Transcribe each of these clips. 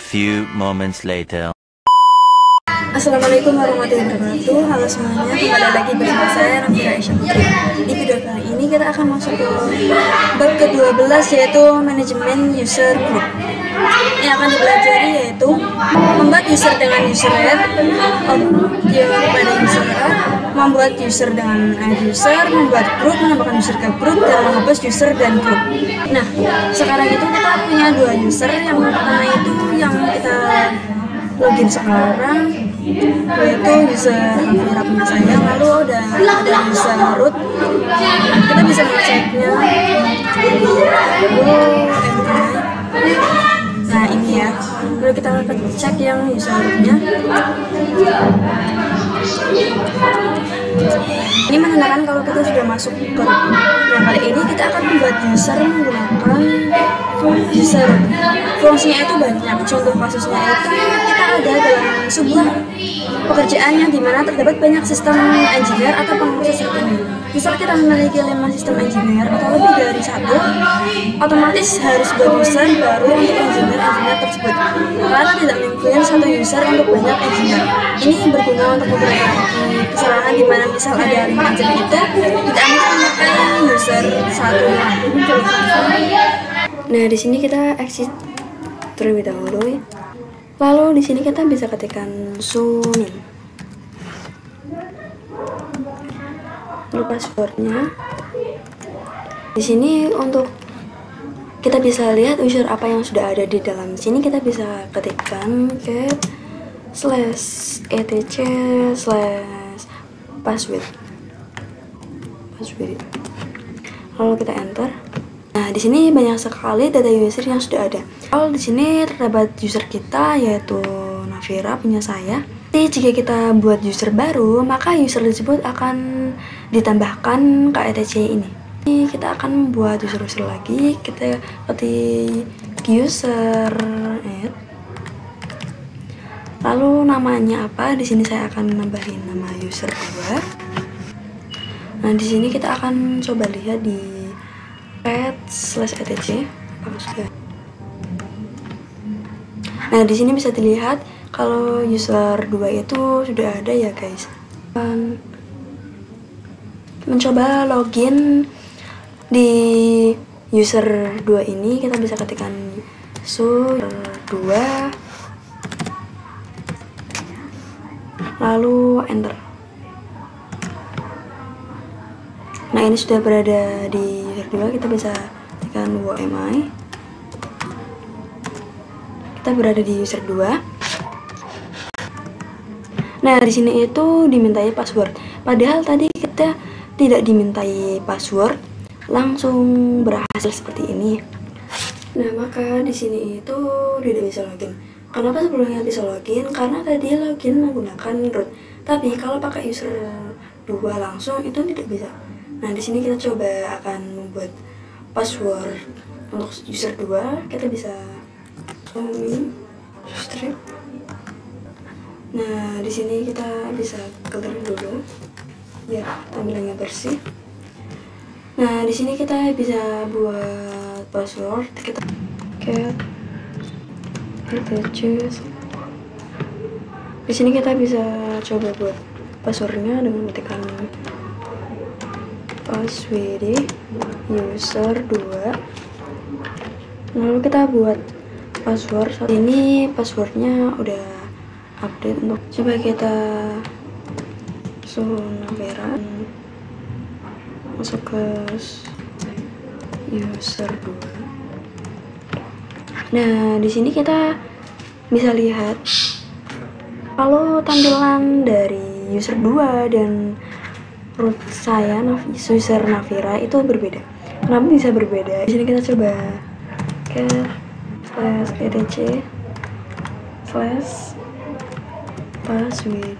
few moments later. Assalamualaikum warahmatullahi wabarakatuh. Halo semuanya, kembali lagi bersama saya Nafira Aisyah Putri. Di video kali ini kita akan masuk ke bab ke-12, yaitu manajemen user group. Yang akan dipelajari yaitu membuat user dengan user add, pada user add, membuat user dengan add user, membuat grup, menambahkan user ke grup, dan menghapus user dan grup. Nah, sekarang itu kita punya dua user. Yang pertama itu yang kita login sekarang, yaitu user Nafira punya saya. Lalu ada user root, kita bisa mengeceknya. Nah ini ya, lalu kita akan cek yang user rootnya. Ini menandakan kalau kita sudah masuk ke root. Nah kali ini kita akan membuat user menggunakan user root. Fungsinya itu banyak. Contoh kasusnya itu kita ada dalam sebuah pekerjaan yang dimana terdapat banyak sistem engineer atau pengurus sistem ini. Misal kita memiliki 5 sistem engineer atau lebih dari satu, otomatis harus buat user baru untuk engineer tersebut, karena tidak mungkin satu user untuk banyak engineer. Ini berguna untuk memperbaiki kesalahan dimana misal ada 5 engineer itu tidak akan memakai user satu. Nah di sini kita exit terlebih dahulu. Lalu di sini kita bisa ketikkan zoom. Lalu passwordnya. Di sini untuk kita bisa lihat user apa yang sudah ada di dalam sini, kita bisa ketikkan cat /etc/password. Lalu kita enter. Nah, di sini banyak sekali data user yang sudah ada. Kalau di sini terdapat user kita yaitu Nafira punya saya. Jadi jika kita buat user baru, maka user tersebut akan ditambahkan ke etc ini. Jadi kita akan membuat user lagi. Kita ketik user add. Lalu namanya apa? Di sini saya akan nambahin nama user 2. Nah, di sini kita akan coba lihat di /etc apakah sudah. Nah, di sini bisa dilihat kalau user 2 itu sudah ada ya, guys. Mencoba login di user 2 ini, kita bisa ketikkan user 2 lalu enter. Nah, ini sudah berada di user 2, kita bisa tekan WMI. Kita berada di user 2. Nah, di sini itu dimintai password. Padahal tadi kita tidak dimintai password, langsung berhasil seperti ini. Nah, maka di sini itu tidak bisa login. Kenapa sebelumnya bisa login? Karena tadi login menggunakan root. Tapi kalau pakai user 2 langsung itu tidak bisa. Nah, di sini kita coba akan membuat password untuk user 2. Kita bisa strip. Nah, di sini kita bisa clear dulu ya, tampilannya bersih. Nah, di sini kita bisa buat password. Kita cat etc. Di sini kita bisa coba buat passwordnya dengan ketikkan password user 2. Lalu kita buat password. Saat ini passwordnya udah update. Untuk coba kita Nafira masuk ke user 2. Nah, di sini kita bisa lihat kalau tampilan dari user 2 dan root saya, user Nafira itu berbeda. Kenapa bisa berbeda? Di sini kita coba ke /etc/password.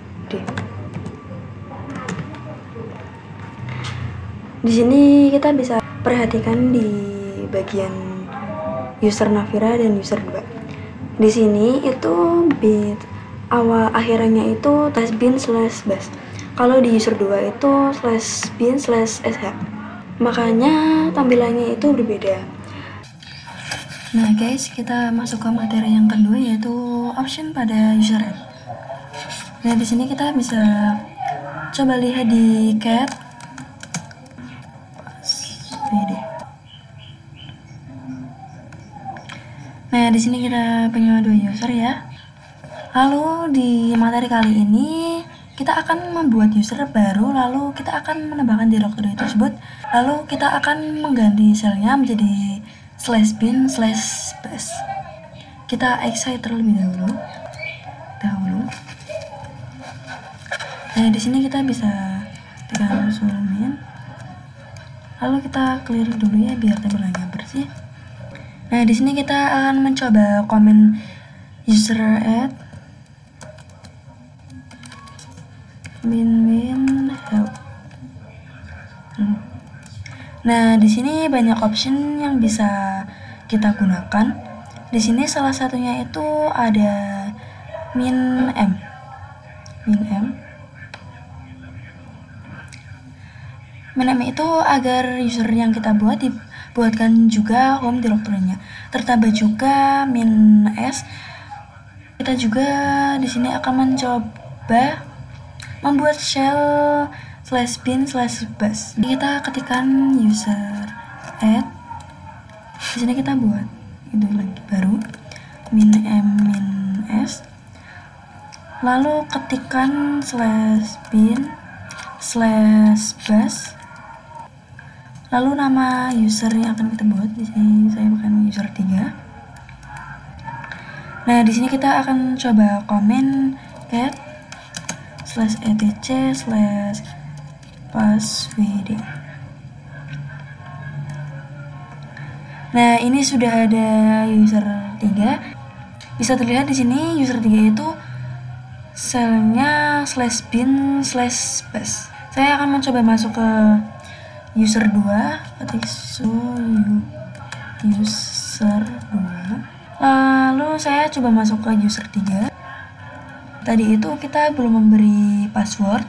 Di sini kita bisa perhatikan di bagian user Nafira dan user 2. Di sini itu bit awal akhirnya itu /bin/bas. Kalau di user 2 itu /bin/sh. Makanya tampilannya itu berbeda. Nah guys, kita masuk ke materi yang kedua, yaitu option pada user add. Nah di sini kita bisa coba lihat di cat passwd. Nah di sini kita punya 2 user ya. Lalu di materi kali ini kita akan membuat user baru, lalu kita akan menambahkan directory tersebut, lalu kita akan mengganti selnya menjadi /bin/bus. Kita exit terlebih dahulu. Nah di sini kita bisa tekan zoom in, lalu kita clear dulu ya biar tampilannya bersih. Nah di sini kita akan mencoba komen user add min help. Nah, di sini banyak option yang bisa kita gunakan. Di sini salah satunya itu ada min m. Min m itu agar user yang kita dibuatkan juga home directory-nya. Tertambah juga min s. Kita juga di sini akan mencoba membuat shell /bin/bus. Kita ketikkan user add. Di sini kita buat itu lagi baru min m min s. Lalu ketikkan /bin/bus. Lalu nama user yang akan kita buat, di sini saya pakai user 3. Nah, di sini kita akan coba komen cat /etc/passwd. Nah, ini sudah ada user 3. Bisa terlihat di sini user 3 itu selnya /bin/bus. Saya akan mencoba masuk ke user 2, ketik user 2. Lalu saya coba masuk ke user 3. Tadi itu kita belum memberi password.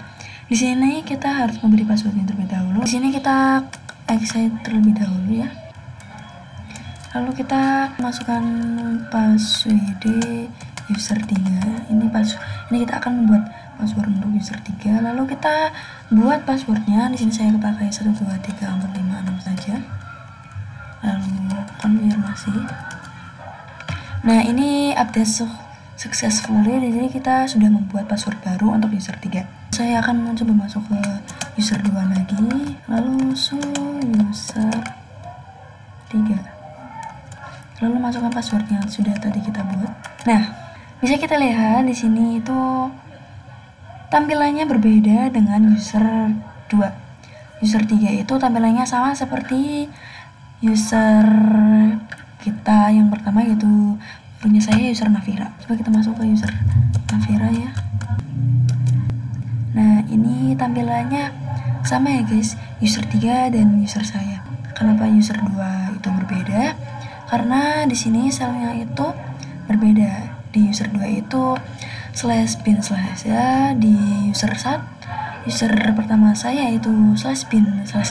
Di sini kita harus memberi password terlebih dahulu. Di sini kita exit terlebih dahulu ya. Lalu kita masukkan password user 3. Ini kita akan membuat password untuk user 3. Lalu kita buat passwordnya. Di sini saya pakai 1 2 3 4 5 6 saja. Lalu konfirmasi. Nah, ini update successfully. Di sini kita sudah membuat password baru untuk user 3. Saya akan mencoba masuk ke user 2 lagi, lalu user 3. Lalu masukkan password yang sudah tadi kita buat. Nah, bisa kita lihat di sini itu tampilannya berbeda dengan user 2. User 3 itu tampilannya sama seperti user kita yang pertama, yaitu punya saya user Navira. Coba kita masuk ke user Navira ya. Nah, ini tampilannya sama ya guys, user 3 dan user saya. Kenapa user 2 itu berbeda? Karena di sini selnya itu berbeda. Di user 2 itu /bin/ ya, di user pertama saya itu /bin/bus,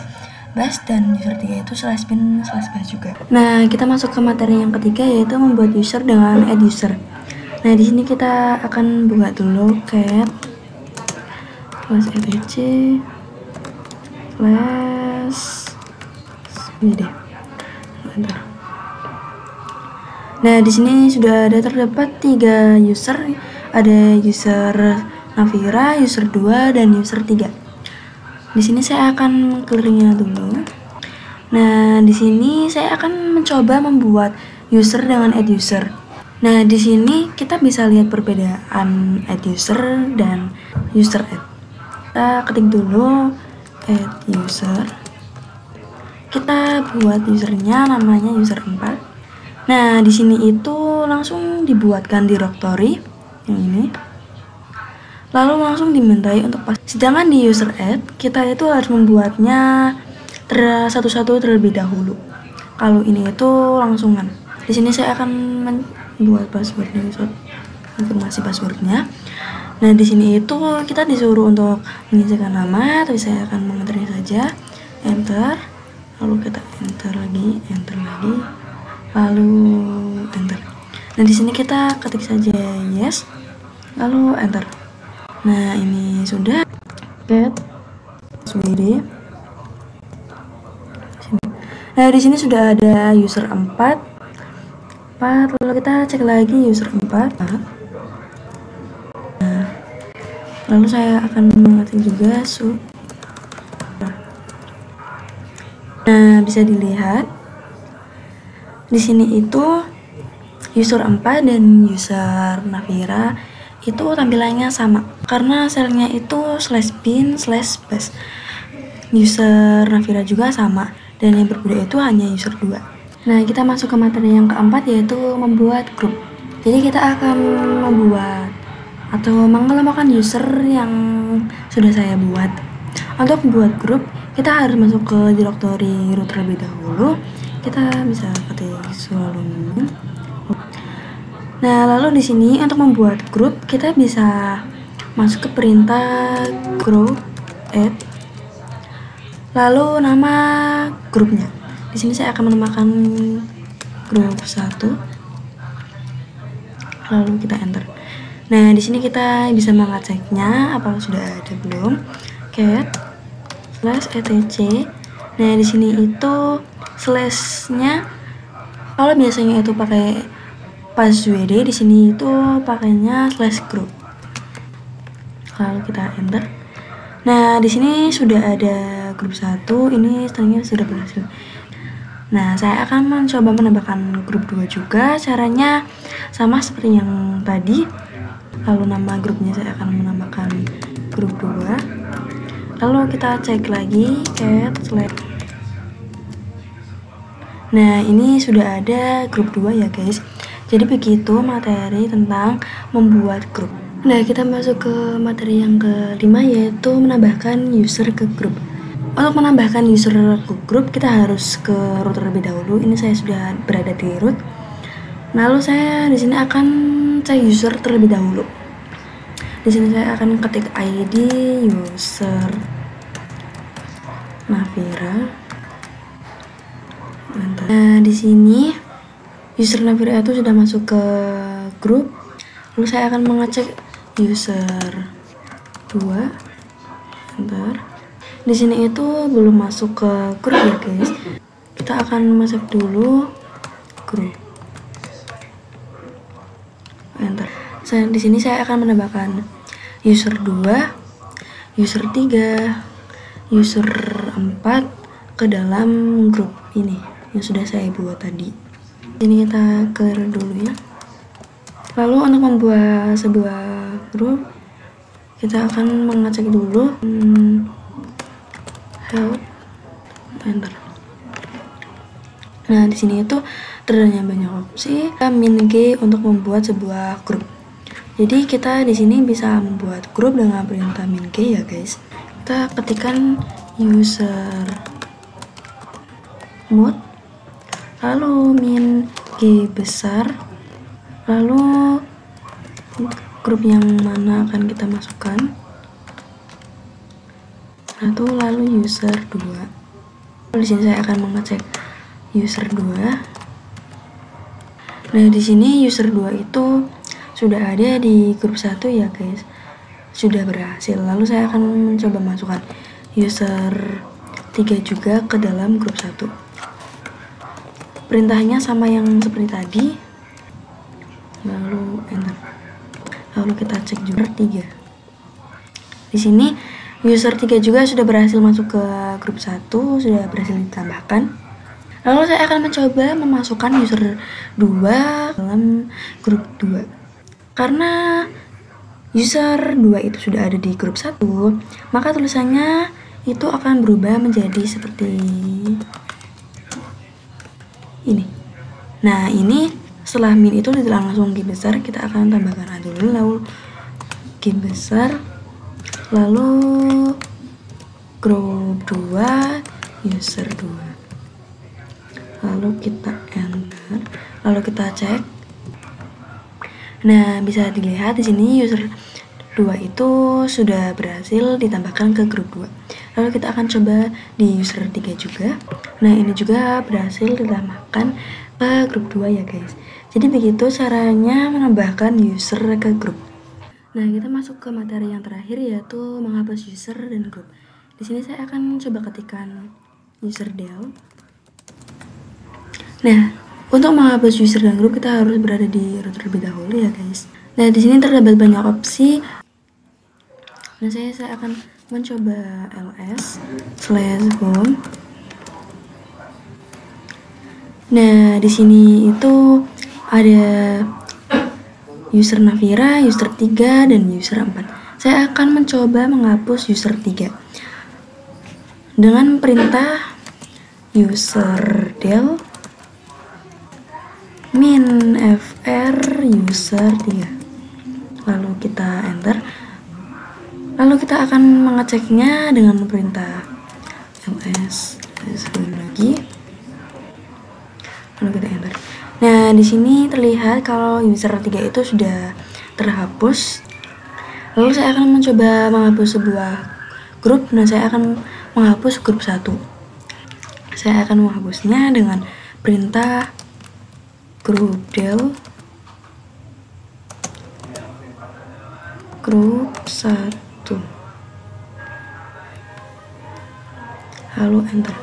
dan user 3 itu /bin/bus juga. Nah, kita masuk ke materi yang ketiga, yaitu membuat user dengan add user. Nah, di sini kita akan buat dulu cat /etc/bd. Nah, di sini sudah ada terdapat 3 user, ada user Navira, user 2, dan user 3. Di sini saya akan clearnya dulu. Nah, di sini saya akan mencoba membuat user dengan add user. Nah, di sini kita bisa lihat perbedaan add user dan user add. Kita ketik dulu add user. Kita buat usernya namanya user 4. Nah, di sini itu langsung dibuatkan directory yang ini. Lalu langsung dimintai untuk pas. Sedangkan di user add kita itu harus membuatnya satu-satu terlebih dahulu. Kalau ini itu langsungan. Di sini saya akan membuat passwordnya, informasi passwordnya. Nah, di sini itu kita disuruh untuk mengisikan nama, tapi saya akan mengetiknya saja, enter. Lalu kita enter lagi. lalu enter. Nah di sini kita ketik saja yes, lalu enter. Nah ini sudah get swd. Nah di sini sudah ada user 4, lalu kita cek lagi user 4. Nah, lalu saya akan mengetik juga Nah bisa dilihat di sini itu user 4 dan user Navira itu tampilannya sama karena selnya itu /bin/bus. User Navira juga sama dan yang berbeda itu hanya user 2. Nah kita masuk ke materi yang keempat, yaitu membuat grup. Jadi kita akan membuat atau mengelompokkan user yang sudah saya buat. Untuk membuat grup kita harus masuk ke directory root terlebih dahulu. Kita bisa ketik solution. Nah lalu di sini untuk membuat grup kita bisa masuk ke perintah group add, lalu nama grupnya. Di sini saya akan menambahkan grup 1, lalu kita enter. Nah di sini kita bisa mengeceknya apakah sudah ada belum. cat/etc. Nah di sini itu slashnya kalau biasanya itu pakai passwd, di sini itu pakainya /group. Lalu kita enter. Nah di sini sudah ada grup 1, ini stringnya sudah berhasil. Nah saya akan mencoba menambahkan grup 2 juga, caranya sama seperti yang tadi. Lalu nama grupnya saya akan menambahkan grup 2, lalu kita cek lagi cat/. Nah ini sudah ada grup 2 ya guys. Jadi begitu materi tentang membuat grup. Nah kita masuk ke materi yang kelima, yaitu menambahkan user ke grup. Untuk menambahkan user ke grup kita harus ke root terlebih dahulu. Ini saya sudah berada di root. Lalu saya di sini akan cek user terlebih dahulu. Di sini saya akan ketik ID user Navira. Nah di sini user Navira itu sudah masuk ke grup. Lalu saya akan mengecek user 2. Bentar. Di sini itu belum masuk ke grup ya guys. Kita akan masuk dulu grup. Enter. Di sini saya akan menambahkan user 2, user 3, user 4 ke dalam grup ini yang sudah saya buat tadi. Ini kita clear dulu ya. Lalu untuk membuat sebuah grup kita akan mengecek dulu help, enter. Nah di sini itu terdapat banyak opsi. -g untuk membuat sebuah grup. Jadi kita di sini bisa membuat grup dengan perintah -g ya guys. Kita ketikkan user mood, lalu -g besar, lalu grup yang mana akan kita masukkan, lalu user 2. Di sini saya akan mengecek user 2. Nah di sini user 2 itu sudah ada di grup 1 ya guys, sudah berhasil. Lalu saya akan mencoba masukkan user 3 juga ke dalam grup 1. Perintahnya sama yang seperti tadi, lalu enter. Lalu kita cek juga 3. Di sini user 3 juga sudah berhasil masuk ke grup 1, sudah berhasil ditambahkan. Lalu saya akan mencoba memasukkan user 2 dalam grup 2. Karena user 2 itu sudah ada di grup 1, maka tulisannya itu akan berubah menjadi seperti ini. Nah ini setelah min itu tidak langsung G besar, kita akan tambahkan A dulu, lalu G besar, lalu grup 2 user 2, lalu kita enter, lalu kita cek. Nah bisa dilihat di sini user 2 itu sudah berhasil ditambahkan ke grup 2. Lalu kita akan coba di user 3 juga. Nah ini juga berhasil ditambahkan grup 2 ya guys. Jadi begitu caranya menambahkan user ke grup. Nah, kita masuk ke materi yang terakhir, yaitu menghapus user dan grup. Di sini saya akan coba ketikkan userdel. Nah, untuk menghapus user dan grup kita harus berada di root terlebih dahulu ya guys. Nah, di sini terdapat banyak opsi. Nah, saya akan mencoba ls/home. Nah, di sini itu ada user Navira, user 3, dan user 4. Saya akan mencoba menghapus user 3 dengan perintah userdel min fr user 3. Lalu kita enter. Lalu kita akan mengeceknya dengan perintah ls lagi. Lalu kita enter. Nah, di sini terlihat kalau user 3 itu sudah terhapus. Lalu saya akan mencoba menghapus sebuah grup. Nah, saya akan menghapus grup 1. Saya akan menghapusnya dengan perintah groupdel grup 1. Lalu enter.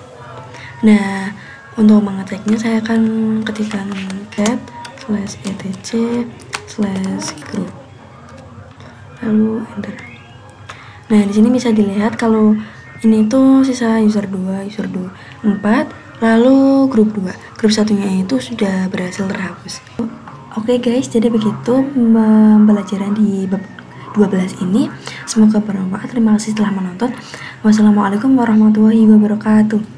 Nah, untuk mengeceknya saya akan ketikkan cat/etc/group. Lalu enter. Nah, di sini bisa dilihat kalau ini tuh sisa user 2, user 4, lalu grup 2. Grup satunya itu sudah berhasil terhapus. Oke guys, jadi begitu pembelajaran di bab 12 ini. Semoga bermanfaat. Terima kasih telah menonton. Wassalamualaikum warahmatullahi wabarakatuh.